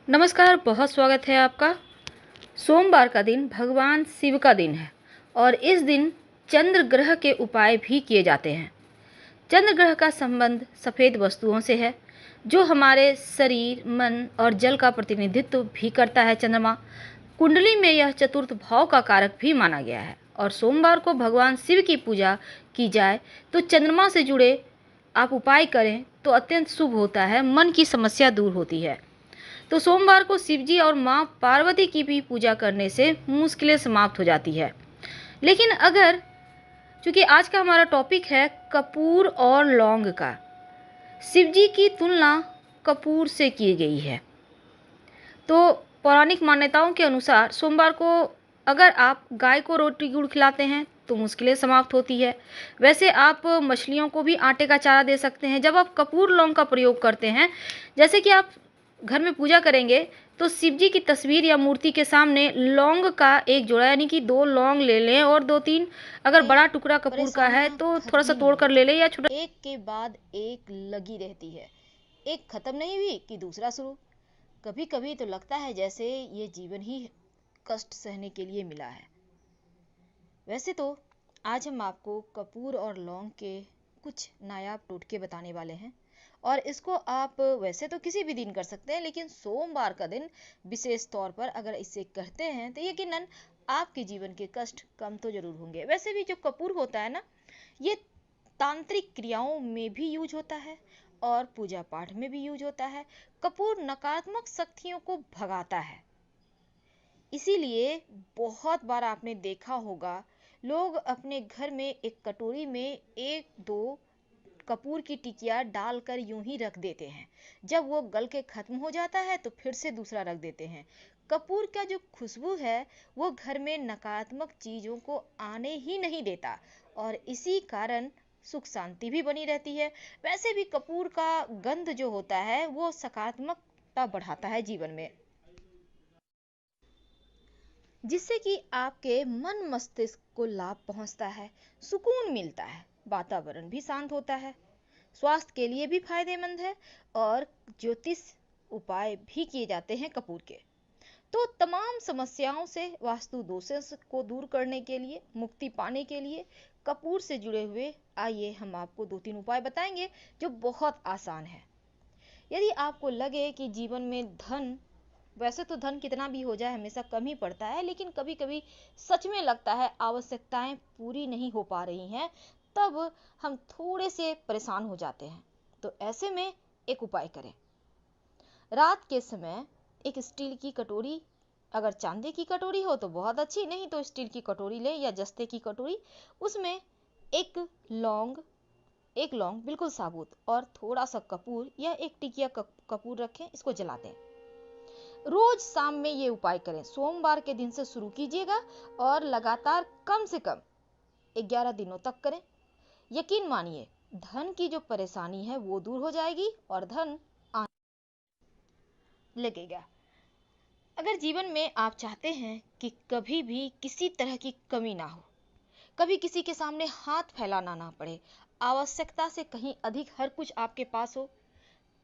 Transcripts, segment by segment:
नमस्कार, बहुत स्वागत है आपका। सोमवार का दिन भगवान शिव का दिन है और इस दिन चंद्र ग्रह के उपाय भी किए जाते हैं। चंद्र ग्रह का संबंध सफ़ेद वस्तुओं से है जो हमारे शरीर, मन और जल का प्रतिनिधित्व भी करता है। चंद्रमा कुंडली में यह चतुर्थ भाव का कारक भी माना गया है और सोमवार को भगवान शिव की पूजा की जाए तो चंद्रमा से जुड़े आप उपाय करें तो अत्यंत शुभ होता है, मन की समस्या दूर होती है। तो सोमवार को शिवजी और माँ पार्वती की भी पूजा करने से मुश्किलें समाप्त हो जाती है। लेकिन अगर, चूंकि आज का हमारा टॉपिक है कपूर और लौंग का, शिवजी की तुलना कपूर से की गई है। तो पौराणिक मान्यताओं के अनुसार सोमवार को अगर आप गाय को रोटी गुड़ खिलाते हैं तो मुश्किलें समाप्त होती है। वैसे आप मछलियों को भी आटे का चारा दे सकते हैं। जब आप कपूर लौंग का प्रयोग करते हैं, जैसे कि आप घर में पूजा करेंगे तो शिव जी की तस्वीर या मूर्ति के सामने लौंग का एक जोड़ा, यानी कि 2 लौंग ले लें और 2-3 अगर बड़ा टुकड़ा कपूर का है तो थोड़ा सा तोड़ कर ले लें या छोटा। एक के बाद एक लगी रहती है, एक खत्म नहीं हुई कि दूसरा शुरू। कभी कभी तो लगता है जैसे ये जीवन ही कष्ट सहने के लिए मिला है। वैसे तो आज हम आपको कपूर और लौंग के कुछ नायाब टोटके बताने वाले हैं और इसको आप वैसे तो किसी भी दिन कर सकते हैं, लेकिन सोमवार का दिन विशेष तौर पर अगर इसे करते हैं तो यकीनन आपके जीवन के कष्ट कम तो जरूर होंगे। वैसे भी जो कपूर होता है ना, ये तांत्रिक क्रियाओं में भी यूज होता है और पूजा पाठ में भी यूज होता है। कपूर नकारात्मक शक्तियों को भगाता है, इसीलिए बहुत बार आपने देखा होगा लोग अपने घर में एक कटोरी में 1-2 कपूर की टिकिया डालकर यूं ही रख देते हैं। जब वो गल के खत्म हो जाता है तो फिर से दूसरा रख देते हैं। कपूर का जो खुशबू है वो घर में नकारात्मक चीजों को आने ही नहीं देता और इसी कारण सुख शांति भी बनी रहती है। वैसे भी कपूर का गंध जो होता है वो सकारात्मकता बढ़ाता है जीवन में, जिससे कि आपके मन मस्तिष्क को लाभ पहुंचता है, सुकून मिलता है, वातावरण भी शांत होता है, स्वास्थ्य के लिए भी फायदेमंद है और ज्योतिष उपाय भी किए जाते हैं कपूर के। तो तमाम समस्याओं से, वास्तु दोषों को दूर करने के लिए, मुक्ति पाने के लिए कपूर से जुड़े हुए आइए हम आपको 2-3 उपाय बताएंगे जो बहुत आसान है। यदि आपको लगे कि जीवन में धन, वैसे तो धन कितना भी हो जाए हमेशा कम ही पड़ता है, लेकिन कभी कभी सच में लगता है आवश्यकताएं पूरी नहीं हो पा रही हैं, तब हम थोड़े से परेशान हो जाते हैं। तो ऐसे में एक उपाय करें। रात के समय एक स्टील की कटोरी, अगर चांदी की कटोरी हो तो बहुत अच्छी, नहीं तो स्टील की कटोरी ले या जस्ते की कटोरी, उसमें एक लौंग एक लौंग बिल्कुल साबुत और थोड़ा सा कपूर या एक टिकिया कपूर रखें, इसको जला दें। रोज शाम में ये उपाय करें। सोमवार के दिन से शुरू कीजिएगा और लगातार कम से कम 11 दिनों तक करें। यकीन मानिए धन की जो परेशानी है वो दूर हो जाएगी और धन आने लगेगा। अगर जीवन में आप चाहते हैं कि कभी भी किसी तरह की कमी ना हो, कभी किसी के सामने हाथ फैलाना ना पड़े, आवश्यकता से कहीं अधिक हर कुछ आपके पास हो,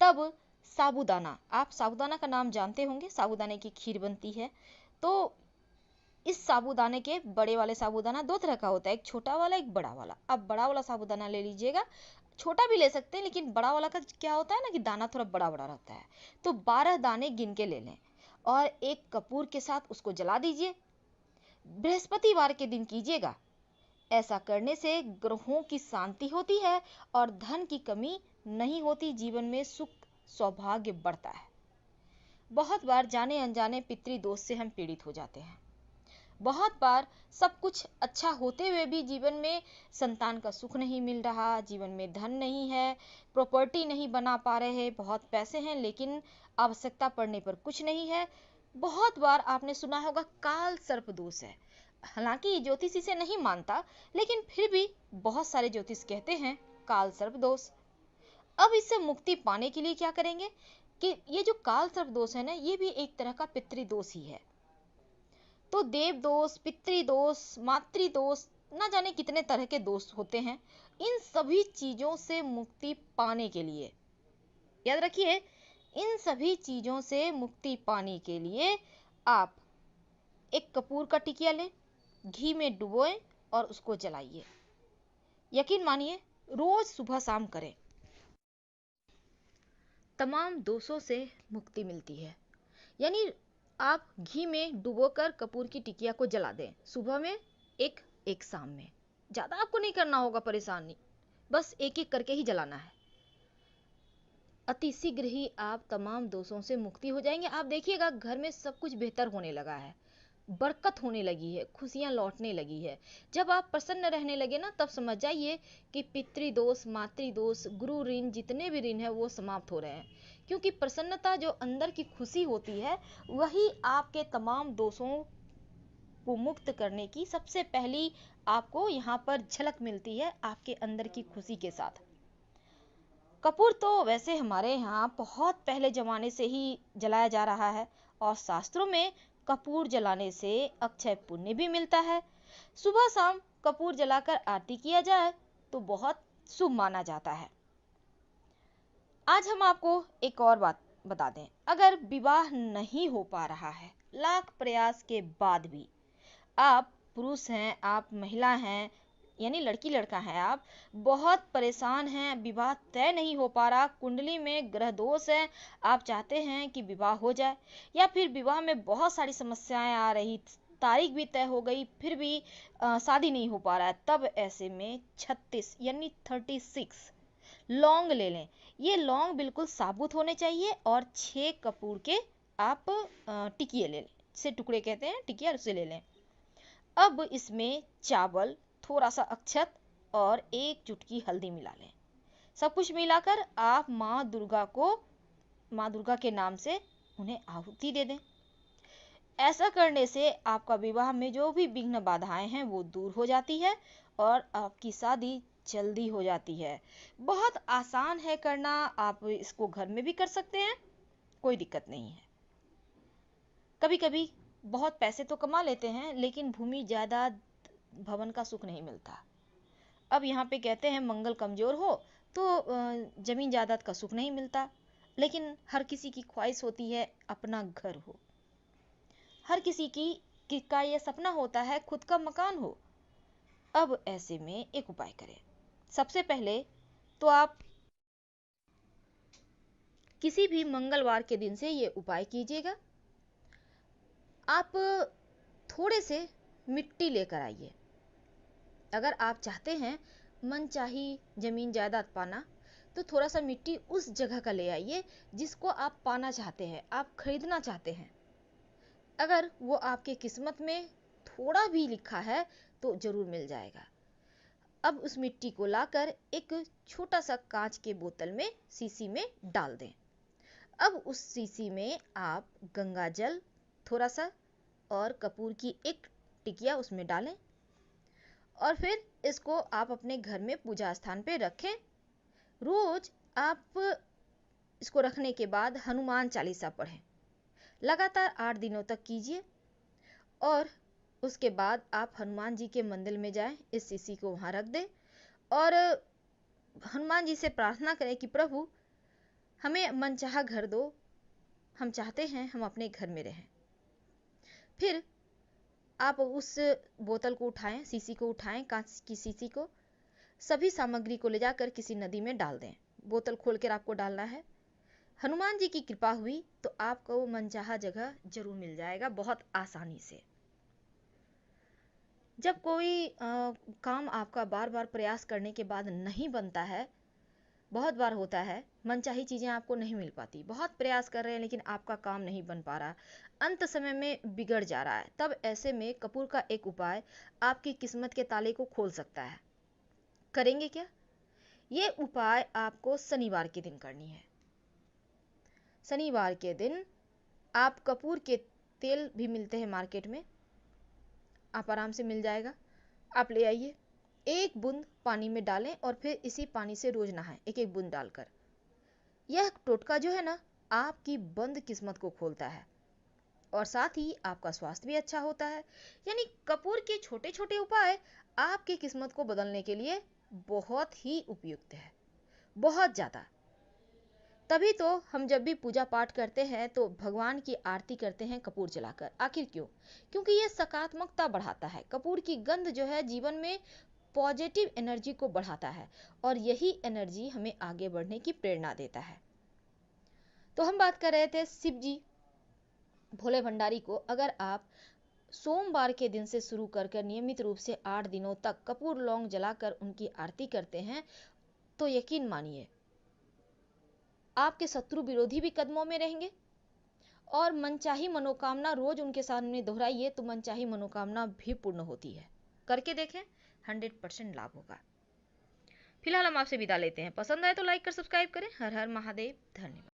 तब साबूदाना, आप साबूदाना का नाम जानते होंगे, साबूदाने की खीर बनती है। तो इस साबूदाने के, बड़े वाले साबूदाना 2 तरह का होता है, एक छोटा वाला एक बड़ा वाला। आप बड़ा वाला साबूदाना ले लीजिएगा, छोटा भी ले सकते हैं, लेकिन बड़ा वाला का क्या होता है ना कि दाना थोड़ा बड़ा बड़ा रहता है। तो 12 दाने गिन के ले लें और एक कपूर के साथ उसको जला दीजिए। बृहस्पतिवार के दिन कीजिएगा। ऐसा करने से ग्रहों की शांति होती है और धन की कमी नहीं होती, जीवन में सुख सौभाग्य बढ़ता है। बहुत बार जाने अनजाने पितृदोष से हम पीड़ित हो जाते हैं। बहुत बार सब कुछ अच्छा होते हुए भी जीवन में संतान का सुख नहीं मिल रहा, जीवन में धन नहीं है, प्रॉपर्टी नहीं बना पा रहे, बहुत पैसे हैं लेकिन आवश्यकता पड़ने पर कुछ नहीं है। बहुत बार आपने सुना होगा काल सर्प दोष है। हालांकि ज्योतिष इसे नहीं मानता, लेकिन फिर भी बहुत सारे ज्योतिष कहते हैं काल सर्प दोष। अब इससे मुक्ति पाने के लिए क्या करेंगे कि ये जो काल सर्प दोष है ना, ये भी एक तरह का पितृदोष ही है। तो देव दोष, पितृदोष, मातृदोष, ना जाने कितने तरह के दोष होते हैं। इन सभी चीजों से मुक्ति पाने के लिए याद रखिए, इन सभी चीजों से मुक्ति पाने के लिए आप एक कपूर का टिकिया लें, घी में डुबोएं और उसको जलाइए। यकीन मानिए रोज सुबह शाम करें, तमाम दोषों से मुक्ति मिलती है। यानी आप घी में डुबोकर कपूर की टिकिया को जला दें, सुबह में एक शाम में। ज्यादा आपको नहीं करना होगा, परेशानी बस एक एक करके ही जलाना है। अति शीघ्र ही आप तमाम दोषों से मुक्ति हो जाएंगे। आप देखिएगा घर में सब कुछ बेहतर होने लगा है, बरकत होने लगी है, खुशियां लौटने लगी है। जब आप प्रसन्न रहने लगे ना, तब समझ जाइए कि पितृदोष, मातृदोष, गुरु ऋण, जितने भी ऋण है वो समाप्त हो रहे हैं। क्योंकि प्रसन्नता, जो अंदर की खुशी होती है, वही आपके तमाम दोषों को मुक्त करने की सबसे पहली आपको यहाँ पर झलक मिलती है, आपके अंदर की खुशी के साथ। कपूर तो वैसे हमारे यहाँ बहुत पहले जमाने से ही जलाया जा रहा है और शास्त्रों में कपूर जलाने से अक्षय पुण्य भी मिलता है। सुबह शाम कपूर जलाकर आरती किया जाए तो बहुत शुभ माना जाता है। आज हम आपको एक और बात बता दें, अगर विवाह नहीं हो पा रहा है, लाख प्रयास के बाद भी, आप पुरुष हैं, आप महिला हैं, यानी लड़की लड़का है, आप बहुत परेशान हैं, विवाह तय नहीं हो पा रहा, कुंडली में ग्रह दोष है, आप चाहते हैं कि विवाह हो जाए, या फिर विवाह में बहुत सारी समस्याएं आ रही, तारीख भी तय हो गई, फिर भी शादी नहीं हो पा रहा है, तब ऐसे में 36 यानी 36 लौंग ले लें। ये लौंग बिल्कुल साबुत होने चाहिए और 6 कपूर के आप टिकिए ले लें, से टुकड़े कहते हैं, टिकिया उसे ले लें। अब इसमें चावल, थोड़ा सा अक्षत और 1 चुटकी हल्दी मिला लें। सब कुछ मिलाकर आप माँ दुर्गा के नाम से उन्हें आहुति दे दें। ऐसा करने से आपका विवाह में जो भी विघ्न बाधाएं हैं वो दूर हो जाती है और आपकी शादी जल्दी हो जाती है। बहुत आसान है करना, आप इसको घर में भी कर सकते हैं, कोई दिक्कत नहीं है। कभी कभी बहुत पैसे तो कमा लेते हैं, लेकिन भूमि जायदाद भवन का सुख नहीं मिलता। अब यहाँ पे कहते हैं मंगल कमजोर हो तो जमीन जायदाद का सुख नहीं मिलता, लेकिन हर किसी की ख्वाहिश होती है अपना घर हो, हर किसी का ये सपना होता है खुद का मकान हो। अब ऐसे में एक उपाय करें। सबसे पहले तो आप किसी भी मंगलवार के दिन से ये उपाय कीजिएगा। आप थोड़े से मिट्टी लेकर आइए। अगर आप चाहते हैं मनचाही जमीन जायदाद पाना, तो थोड़ा सा मिट्टी उस जगह का ले आइए जिसको आप पाना चाहते हैं, आप खरीदना चाहते हैं। अगर वो आपके किस्मत में थोड़ा भी लिखा है तो जरूर मिल जाएगा। अब उस मिट्टी को लाकर एक छोटा सा कांच के बोतल में, सीसी में डाल दें। अब उस सीसी में आप गंगा जल थोड़ा सा और कपूर की एक टिकिया उसमें डालें और फिर इसको आप अपने घर में पूजा स्थान पे रखें। रोज आप इसको रखने के बाद हनुमान चालीसा पढ़ें, लगातार 8 दिनों तक कीजिए और उसके बाद आप हनुमान जी के मंदिर में जाएं, इस सीसी को वहां रख दें और हनुमान जी से प्रार्थना करें कि प्रभु हमें मनचाहा घर दो, हम चाहते हैं हम अपने घर में रहें। फिर आप उस बोतल को उठाएं, सीसी को उठाएं, कांच की सीसी को, सभी सामग्री को ले जाकर किसी नदी में डाल दें। बोतल खोलकर आपको डालना है। हनुमान जी की कृपा हुई तो आपको मनचाहा जगह जरूर मिल जाएगा, बहुत आसानी से। जब कोई काम आपका बार बार प्रयास करने के बाद नहीं बनता है, बहुत बार होता है मनचाही चीजें आपको नहीं मिल पाती, बहुत प्रयास कर रहे हैं लेकिन आपका काम नहीं बन पा रहा, अंत समय में बिगड़ जा रहा है, तब ऐसे में कपूर का एक उपाय आपकी किस्मत के ताले को खोल सकता है। करेंगे क्या? ये उपाय आपको शनिवार के दिन करनी है। शनिवार के दिन आप कपूर के तेल भी मिलते हैं मार्केट में, आप आराम से मिल जाएगा, आप ले आइए। 1 बूंद पानी में डालें और फिर इसी पानी से रोज नहाएं, एक एक बूंद डालकर। यह टोटका जो है ना, आपकी बंद किस्मत को खोलता है और साथ ही आपका स्वास्थ्य भी अच्छा होता है। यानी कपूर के छोटे छोटे उपाय आपकी किस्मत को बदलने के लिए बहुत ही उपयुक्त है, बहुत ज्यादा। तभी तो हम जब भी पूजा पाठ करते हैं तो भगवान की आरती करते हैं कपूर जलाकर। आखिर क्यों? क्योंकि ये सकारात्मकता बढ़ाता है। कपूर की गंध जो है जीवन में पॉजिटिव एनर्जी को बढ़ाता है और यही एनर्जी हमें आगे बढ़ने की प्रेरणा देता है। तो हम बात कर रहे थे शिव जी भोले भंडारी को। अगर आप सोमवार के दिन से शुरू कर नियमित रूप से 8 दिनों तक कपूर लौंग जलाकर उनकी आरती करते हैं तो यकीन मानिए आपके शत्रु विरोधी भी कदमों में रहेंगे और मनचाही मनोकामना रोज उनके सामने दोहराइए तो मनचाही मनोकामना भी पूर्ण होती है। करके देखें, 100% लाभ होगा। फिलहाल हम आपसे विदा लेते हैं। पसंद आए तो लाइक कर सब्सक्राइब करें। हर हर महादेव। धन्यवाद।